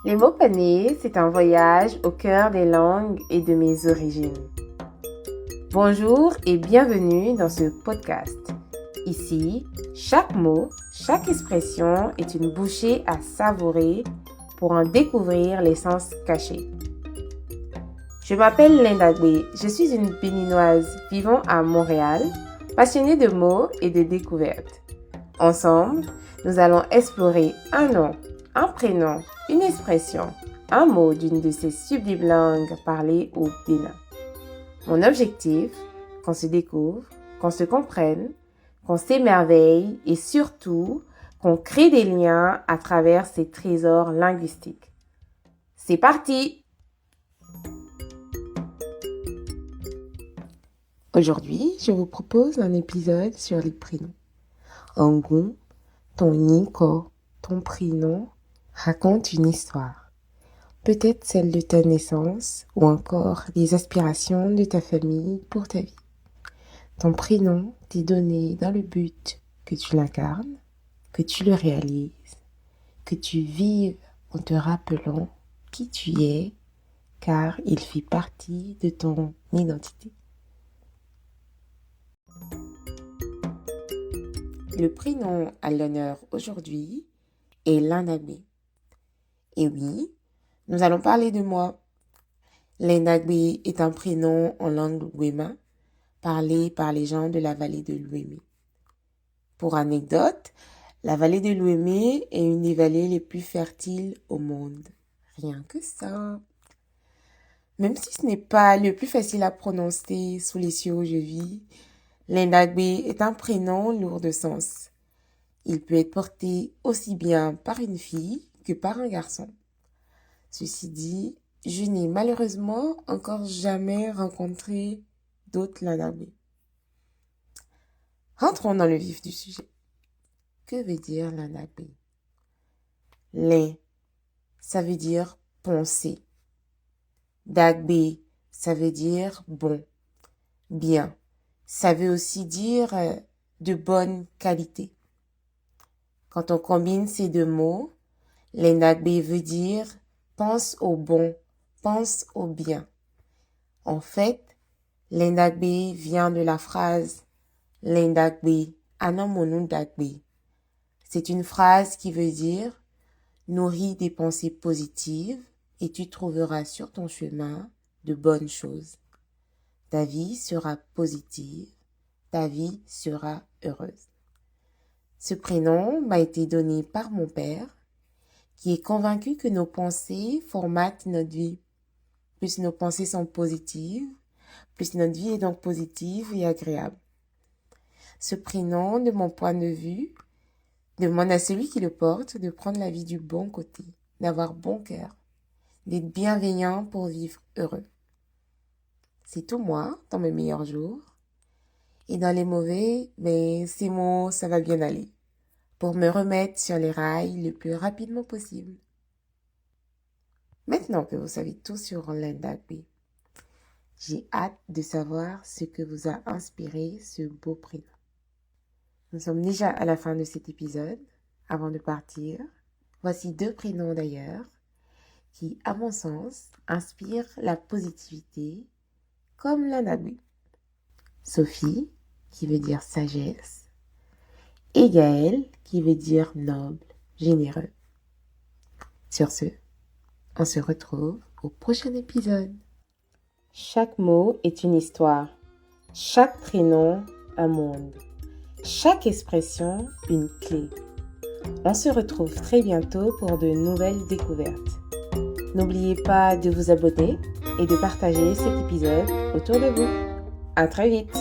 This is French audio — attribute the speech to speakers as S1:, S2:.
S1: Les mots panés, c'est un voyage au cœur des langues et de mes origines. Bonjour et bienvenue dans ce podcast. Ici, chaque mot, chaque expression est une bouchée à savourer pour en découvrir l'essence cachée. Je m'appelle Linda Gbé, je suis une Béninoise vivant à Montréal, passionnée de mots et de découvertes. Ensemble, nous allons explorer un nom, un prénom, une expression, un mot d'une de ces sublimes langues parlées au Bénin. Mon objectif, qu'on se découvre, qu'on se comprenne, qu'on s'émerveille et surtout qu'on crée des liens à travers ces trésors linguistiques. C'est parti! Aujourd'hui, je vous propose un épisode sur les prénoms. En gros, ton Nico, ton prénom, raconte une histoire. Peut-être celle de ta naissance ou encore des aspirations de ta famille pour ta vie. Ton prénom t'est donné dans le but que tu l'incarnes, que tu le réalises, que tu vives en te rappelant qui tu es, car il fait partie de ton identité. Le prénom à l'honneur aujourd'hui est Linda Gbé. Et oui, nous allons parler de moi. Linda Gbé est un prénom en langue Wema, parlé par les gens de la vallée de l'Ouémé. Pour anecdote, la vallée de l'Ouémé est une des vallées les plus fertiles au monde. Rien que ça. Même si ce n'est pas le plus facile à prononcer sous les cieux où je vis, Linda Gbé est un prénom lourd de sens. Il peut être porté aussi bien par une fille que par un garçon. Ceci dit, je n'ai malheureusement encore jamais rencontré d'autres Linda Gbé. Rentrons dans le vif du sujet. Que veut dire Linda Gbé? Lin, ça veut dire poncer. Dagbé, ça veut dire bon, bien. Ça veut aussi dire de bonne qualité. Quand on combine ces deux mots, Linda Gbé veut dire pense au bon, pense au bien. En fait, Linda Gbé vient de la phrase Linda Gbé, Anamonu Dagbé. C'est une phrase qui veut dire nourris des pensées positives et tu trouveras sur ton chemin de bonnes choses. Ta vie sera positive, ta vie sera heureuse. Ce prénom m'a été donné par mon père, qui est convaincu que nos pensées formatent notre vie. Plus nos pensées sont positives, plus notre vie est donc positive et agréable. Ce prénom, de mon point de vue, demande à celui qui le porte de prendre la vie du bon côté, d'avoir bon cœur, d'être bienveillant pour vivre heureux. C'est tout moi dans mes meilleurs jours. Et dans les mauvais, ces mots, ça va bien aller. Pour me remettre sur les rails le plus rapidement possible. Maintenant que vous savez tout sur Linda Gbé, j'ai hâte de savoir ce que vous a inspiré ce beau prénom. Nous sommes déjà à la fin de cet épisode. Avant de partir, voici deux prénoms d'ailleurs qui, à mon sens, inspirent la positivité comme Linda Gbé. Sophie, qui veut dire sagesse, et Gaël, qui veut dire noble, généreux. Sur ce, on se retrouve au prochain épisode. Chaque mot est une histoire, chaque prénom un monde, chaque expression une clé. On se retrouve très bientôt pour de nouvelles découvertes. N'oubliez pas de vous abonner et de partager cet épisode autour de vous. À très vite!